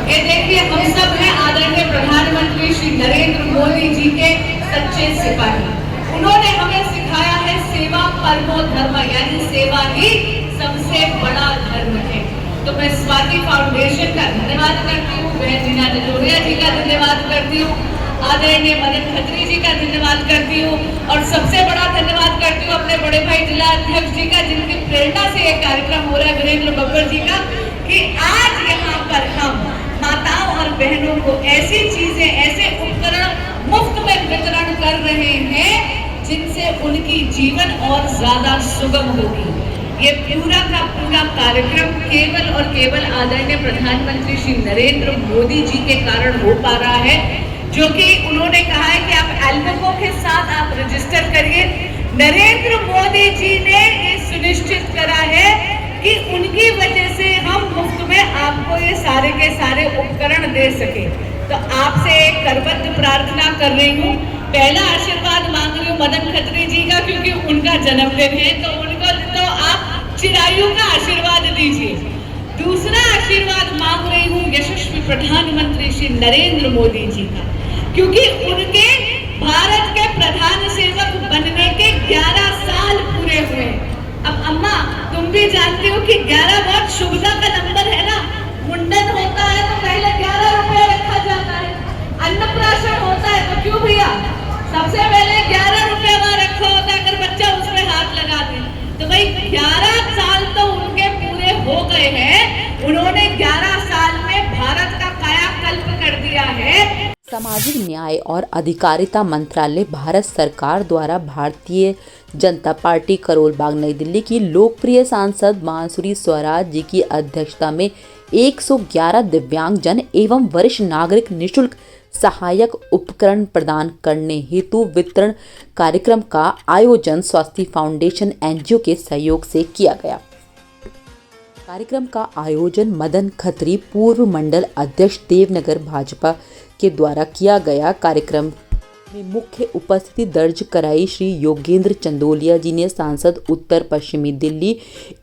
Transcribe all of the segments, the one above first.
ये देखिए हम सब हैं आदरणीय प्रधानमंत्री श्री नरेंद्र मोदी जी के सच्चे सिपाही। उन्होंने हमें सिखाया है सेवा परमो धर्म, यानी सेवा ही सबसे बड़ा धर्म है। तो मैं स्वाति फाउंडेशन का धन्यवाद करती हूँ, बहन मीना जजोरिया जी का धन्यवाद करती हूँ, आदरणीय मदन खत्री जी का धन्यवाद करती हूँ और सबसे बड़ा धन्यवाद करती हूँ अपने बड़े भाई जिला अध्यक्ष जी का, जिनकी प्रेरणा से ये कार्यक्रम हो रहा है, वीरेंद्र बब्बर जी का, कि आज यहाँ पर हम माताओं और बहनों को ऐसी चीजें, ऐसे उपकरण मुफ्त में वितरण कर रहे हैं जिनसे उनकी जीवन और ज्यादा सुगम होगी। ये पूरा का पूरा कार्यक्रम केवल और केवल आदरणीय प्रधानमंत्री श्री नरेंद्र मोदी जी के कारण हो पा रहा है, जो कि उन्होंने कहा है कि आप एल्बमों के साथ आप रजिस्टर करिए। नरेंद्र मोदी जी ने ये सुनिश्चित करा है कि उनकी वजह से हम मुफ्त में आपको ये सारे के सारे उपकरण दे सके। तो आपसे एक करबद्ध प्रार्थना कर रही हूँ। पहला आशीर्वाद मांग रही हूँ मदन खत्री जी का, क्योंकि उनका जन्मदिन है, तो उनको तो आप चिरायु का आशीर्वाद दीजिए। दूसरा आशीर्वाद मांग रही हूँ यशस्वी प्रधानमंत्री श्री नरेंद्र मोदी जी का, क्योंकि उनके भारत के प्रधान सेवक बनने के 11 साल पूरे हुए। अब अम्मा तुम भी जानती हो कि 11 बहुत शुभदा का नंबर है ना। मुंडन होता है तो पहले 11 रुपए रखा जाता है, अन्नप्राशन होता है तो क्यों भैया सबसे पहले 11 रुपए वहां रखा होता है, अगर बच्चा उसमें हाथ लगा दे तो भाई 11 साल तो उनके पूरे हो गए हैं। उन्होंने 11 साल में भारत का कायाकल्प कर दिया है। सामाजिक न्याय और अधिकारिता मंत्रालय भारत सरकार द्वारा भारतीय जनता पार्टी करोल बाग नई दिल्ली की लोकप्रिय सांसद बांसुरी स्वराज जी की अध्यक्षता में 111 दिव्यांगजन एवं वरिष्ठ नागरिक निःशुल्क सहायक उपकरण प्रदान करने हेतु वितरण कार्यक्रम का आयोजन स्वास्थ्य फाउंडेशन एनजीओ के सहयोग से किया गया। कार्यक्रम का आयोजन मदन खत्री पूर्व मंडल अध्यक्ष देवनगर भाजपा के द्वारा किया गया। कार्यक्रम में मुख्य उपस्थिति दर्ज कराई श्री योगेंद्र चंदोलिया जी ने, सांसद उत्तर पश्चिमी दिल्ली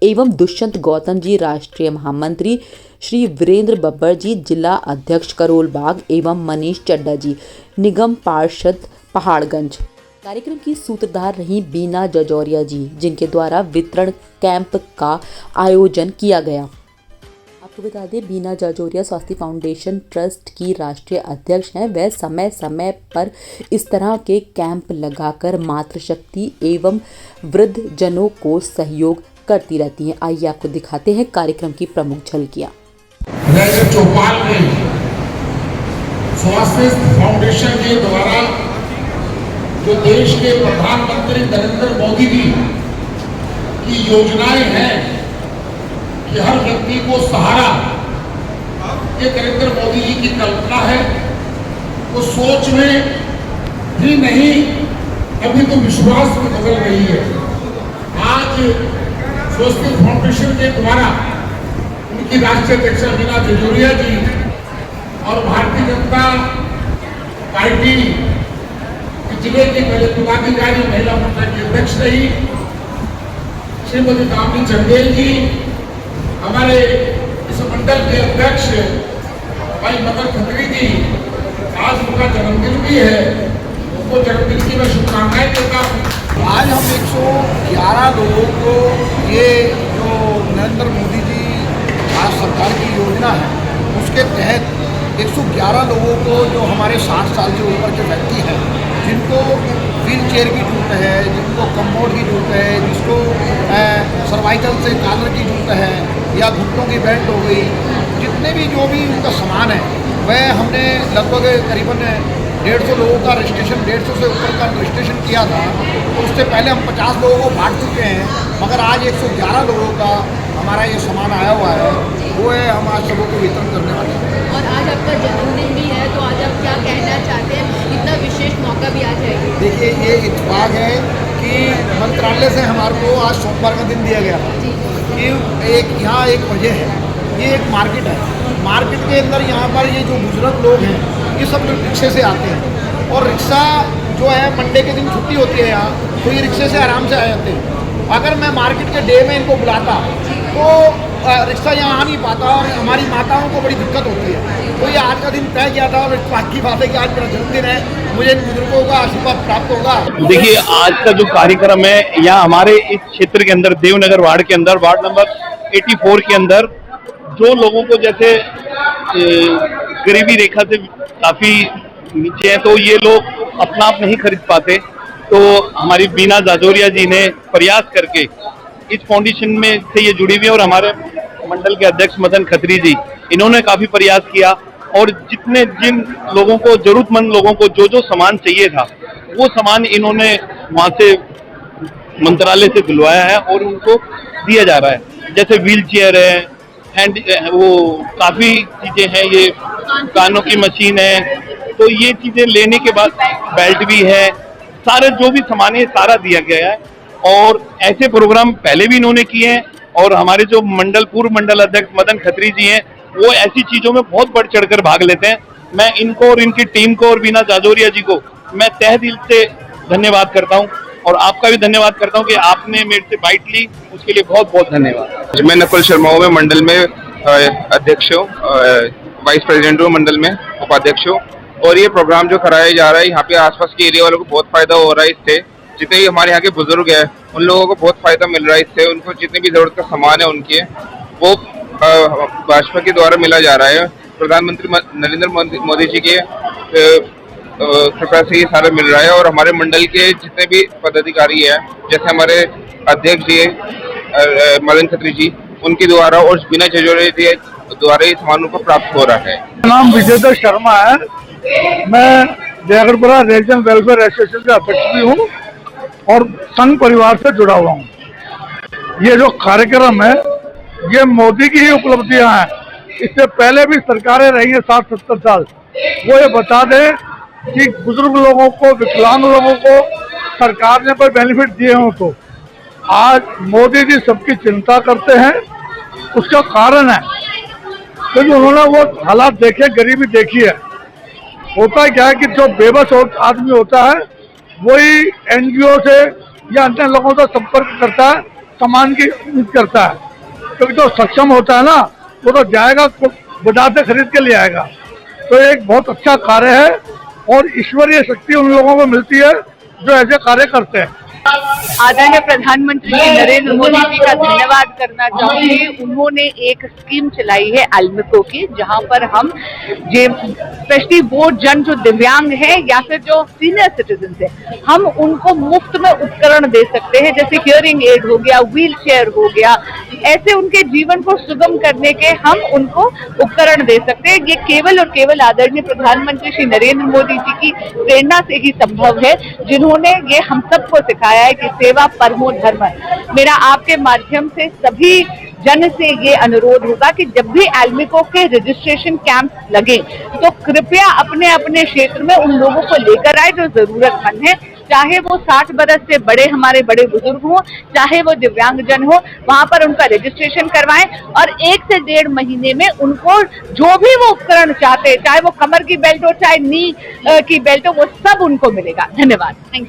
एवं दुष्यंत गौतम जी राष्ट्रीय महामंत्री, श्री वीरेंद्र बब्बर जी जिला अध्यक्ष करोल बाग एवं मनीष चड्डा जी निगम पार्षद पहाड़गंज। कार्यक्रम की सूत्रधार रही बीना जजोरिया जी, जिनके द्वारा वितरण कैंप का आयोजन किया गया। आपको बता दें, बीना जजोरिया स्वास्थ्य फाउंडेशन ट्रस्ट की राष्ट्रीय अध्यक्ष हैं। वह समय समय पर इस तरह के कैंप लगाकर मातृशक्ति एवं वृद्ध जनों को सहयोग करती रहती हैं। आइए आपको दिखाते हैं कार्यक्रम की प्रमुख झलकियाँ। चौपाल में स्वास्थ्य फाउंडेशन के द्वारा जो देश के प्रधानमंत्री नरेंद्र मोदी जी की योजनाएं हैं कि हर व्यक्ति को सहारा, ये नरेंद्र मोदी जी की कल्पना है। वो सोच में भी नहीं, अभी तो विश्वास में बदल रही है। आज स्वास्थ्य फाउंडेशन के द्वारा उनकी राष्ट्रीय अध्यक्ष बीना जजोरिया जी और भारतीय जनता पार्टी जिले के पहले पदाधिकारी महिला मोर्चा की अध्यक्ष रही श्रीमती कामनी चंदेल जी, हमारे इस मंडल के अध्यक्ष भाई मदन खत्री जी, आज उनका जन्मदिन भी है, उनको जन्मदिन की मैं शुभकामनाएं देता हूँ। आज हम 111 लोगों को ये जो नरेंद्र मोदी जी आज सरकार की योजना है उसके तहत 111 लोगों को, जो हमारे 60 साल के ऊपर के व्यक्ति हैं, जिनको व्हील चेयर की जरूरत है, जिनको कम्बोर्ड की जरूरत है, जिसको सर्वाइकल से कॉलर की जरूरत है या घुटनों की बेल्ट हो गई, जितने भी जो भी उनका सामान है वह हमने लगभग करीबन 150 लोगों का रजिस्ट्रेशन, 150 से ऊपर का रजिस्ट्रेशन किया था। तो उससे पहले हम 50 लोगों को बांट चुके हैं, मगर आज 111 लोगों का हमारा ये सामान आया हुआ है, वो है हम आज सबों को वितरण करने वाले हैं। और आज आपका जन्मदिन भी है, तो आज आप क्या कहना चाहते हैं? इतना विशेष मौका भी आज है। देखिए, ये इत्तेफाक है कि मंत्रालय से हमारे को आज सोमवार का दिन दिया गया कि यहाँ एक वजह है, ये एक मार्केट है। मार्केट के अंदर यहाँ पर ये जो बुजुर्ग लोग हैं, ये सब रिक्शे से आते हैं और रिक्शा जो है मंडे के दिन छुट्टी होती है यहाँ, तो ये रिक्शे से आराम से आ जाते हैं। अगर मैं मार्केट के डे में इनको बुलाता तो रिक्शा यहाँ आ नहीं पाता और हमारी माताओं को बड़ी दिक्कत होती है। तो ये आज का दिन तय किया था और इस की बात है कि आज मेरा जन्मदिन है, मुझे इन बुजुर्गों का आशीर्वाद प्राप्त होगा। देखिए, आज का जो कार्यक्रम है यहाँ हमारे इस क्षेत्र के अंदर, देवनगर वार्ड के अंदर, वार्ड नंबर 84 के अंदर, जो लोगों को जैसे गरीबी रेखा से काफी नीचे है, तो ये लोग अपना आप नहीं खरीद पाते, तो हमारी बीना जाजोरिया जी ने प्रयास करके इस फाउंडेशन में से ये जुड़ी हुई है, और हमारे मंडल के अध्यक्ष मदन खत्री जी, इन्होंने काफी प्रयास किया, और जिन लोगों को, जरूरतमंद लोगों को जो जो सामान चाहिए था, वो सामान इन्होंने वहां से मंत्रालय से दिलवाया है और उनको दिया जा रहा है। जैसे व्हील चेयर है, हैंड, वो काफी चीजें हैं, ये कानों की मशीन है, तो ये चीजें लेने के बाद बेल्ट भी है, सारे जो भी सामान है सारा दिया गया है। और ऐसे प्रोग्राम पहले भी इन्होंने किए हैं, और हमारे जो पूर्व मंडल अध्यक्ष मदन खत्री जी हैं, वो ऐसी चीजों में बहुत बढ़ चढ़कर भाग लेते हैं। मैं इनको और इनकी टीम को और बीना जाजोरिया जी को मैं तहे दिल से धन्यवाद करता हूं, और आपका भी धन्यवाद करता हूं कि आपने मेरे से बाइट ली, उसके लिए बहुत बहुत धन्यवाद। मैं नकुल शर्मा हूँ, मैं मंडल में अध्यक्ष हूँ, वाइस प्रेसिडेंट हूँ मंडल में, उपाध्यक्ष हूँ। और ये प्रोग्राम जो कराया जा रहा है, यहाँ पे आसपास के एरिया वालों को बहुत फायदा हो रहा है इससे। जितने भी हमारे यहाँ के बुजुर्ग हैं, उन लोगों को बहुत फायदा मिल रहा है इससे। उनको जितनी भी जरूरत का सामान है उनके, वो भाजपा के द्वारा मिला जा रहा है। प्रधानमंत्री नरेंद्र मोदी जी के कृपा से ये सारा मिल रहा है। और हमारे मंडल के जितने भी पदाधिकारी हैं, जैसे हमारे अध्यक्ष जी मदन खत्री जी, उनके द्वारा और बिना जाजोरिया जी द्वारा ये सामान उनको प्राप्त हो रहा है। मेरा नाम विजयदर शर्मा है, मैं जयगढ़पुरा रीजनल वेलफेयर एसोसिएशन का अध्यक्ष भी हूँ और संघ परिवार से जुड़ा हुआ हूँ। ये जो कार्यक्रम है, ये मोदी की ही उपलब्धियां हैं। इससे पहले भी सरकारें रही हैं 60-70 साल। वो ये बता दें कि बुजुर्ग लोगों को, विकलांग लोगों को सरकार ने कोई बेनिफिट दिए हों, तो आज मोदी जी सबकी चिंता करते हैं। उसका कारण है क्योंकि उन्होंने वो हालात देखे, गरीबी देखी है। होता क्या है कि जो बेबस आदमी होता है वही एनजीओ से या अन्य लोगों से संपर्क करता है, सामान की उम्मीद करता है, क्योंकि जो सक्षम होता है ना, वो तो जाएगा बाजार से खरीद के ले आएगा। तो एक बहुत अच्छा कार्य है और ईश्वरीय शक्ति उन लोगों को मिलती है जो ऐसे कार्य करते हैं। आदरणीय प्रधानमंत्री नरेंद्र मोदी जी का धन्यवाद करना चाहूंगी। उन्होंने एक स्कीम चलाई है अल्मिको की, जहां पर हम स्पेशली वो जन जो दिव्यांग है या फिर जो सीनियर सिटीजन है, हम उनको मुफ्त में उपकरण दे सकते हैं, जैसे हियरिंग एड हो गया, व्हील चेयर हो गया। ऐसे उनके जीवन को सुगम करने के हम उनको उपकरण दे सकते हैं। ये केवल और केवल आदरणीय प्रधानमंत्री श्री नरेंद्र मोदी जी की प्रेरणा से ही संभव है, जिन्होंने ये हम सबको सिखाया है कि सेवा परमो धर्म। मेरा आपके माध्यम से सभी जन से ये अनुरोध होगा कि जब भी अल्मिको के रजिस्ट्रेशन कैंप लगे, तो कृपया अपने अपने क्षेत्र में उन लोगों को लेकर आए जो जरूरतमंद है, चाहे वो 60 बरस से बड़े हमारे बड़े बुजुर्ग हों, चाहे वो दिव्यांगजन हो, वहां पर उनका रजिस्ट्रेशन करवाएं और 1 से 1.5 महीने में उनको जो भी वो उपकरण चाहते हैं, चाहे वो कमर की बेल्ट हो, चाहे नी की बेल्ट हो, वो सब उनको मिलेगा। धन्यवाद।